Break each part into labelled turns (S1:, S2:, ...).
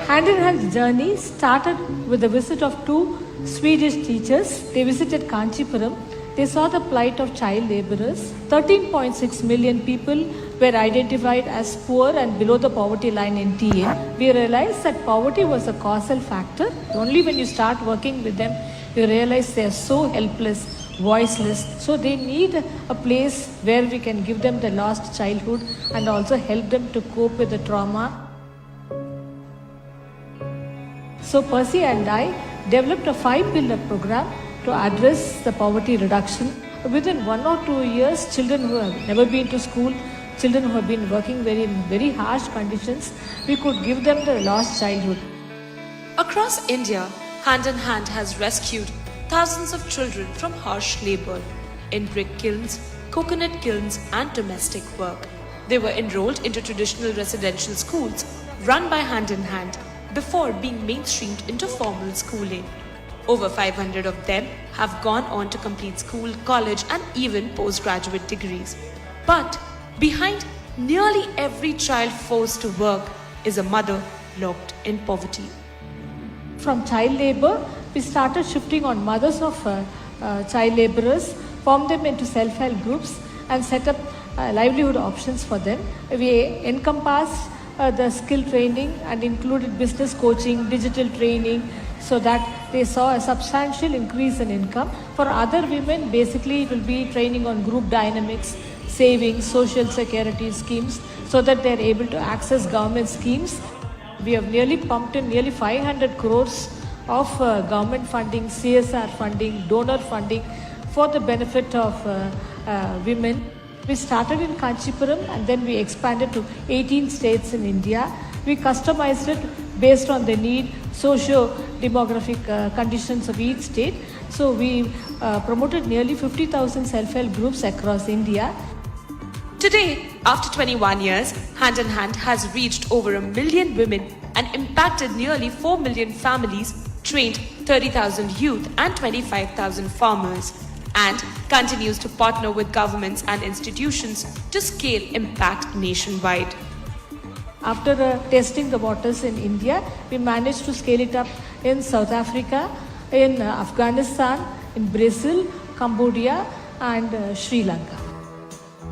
S1: Hand in Hand journey started with the visit of two Swedish teachers. They visited Kanchipuram. They saw the plight of child laborers. 13.6 million people were identified as poor and below the poverty line in TN. We realized that poverty was a causal factor. Only when you start working with them, you realize they are so helpless, voiceless. So they need a place where we can give them the lost childhood and also help them to cope with the trauma. So Percy and I developed a 5-pillar program to address the poverty reduction. Within 1 or 2 years, children who have never been to school, children who have been working in very harsh conditions, we could give them the lost childhood.
S2: Across India, Hand in Hand has rescued thousands of children from harsh labor in brick kilns, coconut kilns and domestic work. They were enrolled into traditional residential schools run by Hand in Hand before being mainstreamed into formal schooling. Over 500 of them have gone on to complete school, college and even postgraduate degrees. But behind nearly every child forced to work is a mother locked in poverty.
S1: From child labor, we started shifting on mothers of child laborers, formed them into self-help groups and set up livelihood options for them. We encompassed the skill training and included business coaching, digital training, so that they saw a substantial increase in income. For other women, basically it will be training on group dynamics, savings, social security schemes, so that they are able to access government schemes. We have nearly pumped in nearly 500 crores of government funding, CSR funding, donor funding for the benefit of women. We started in Kanchipuram and then we expanded to 18 states in India. We customized it based on the need, socio-demographic conditions of each state. So we promoted nearly 50,000 self-help groups across India.
S2: Today, after 21 years, Hand in Hand has reached over 1 million women and impacted nearly 4 million families, trained 30,000 youth and 25,000 farmers, and continues to partner with governments and institutions to scale impact nationwide.
S1: After testing the waters in India, we managed to scale it up in South Africa, in Afghanistan, in Brazil, Cambodia and Sri Lanka.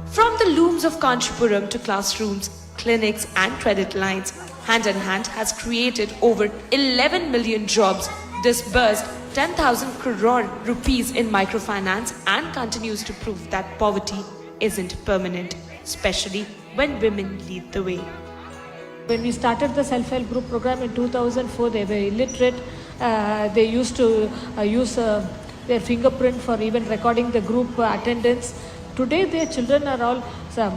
S2: From the looms of Kanchipuram to classrooms, clinics and credit lines, Hand in Hand has created over 11 million jobs, disbursed 10,000 crore rupees in microfinance and continues to prove that poverty isn't permanent, especially when women lead the way.
S1: When we started the self-help group program in 2004, they were illiterate. They used to use their fingerprint for even recording the group attendance. Today their children are all,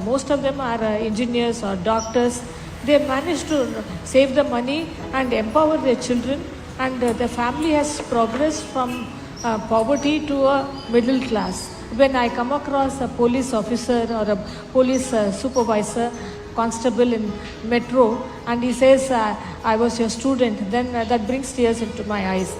S1: most of them are engineers or doctors. They managed to save the money and empower their children, and the family has progressed from poverty to a middle class. When I come across a police officer or a police supervisor, constable in metro, and he says, I was your student, then that brings tears into my eyes.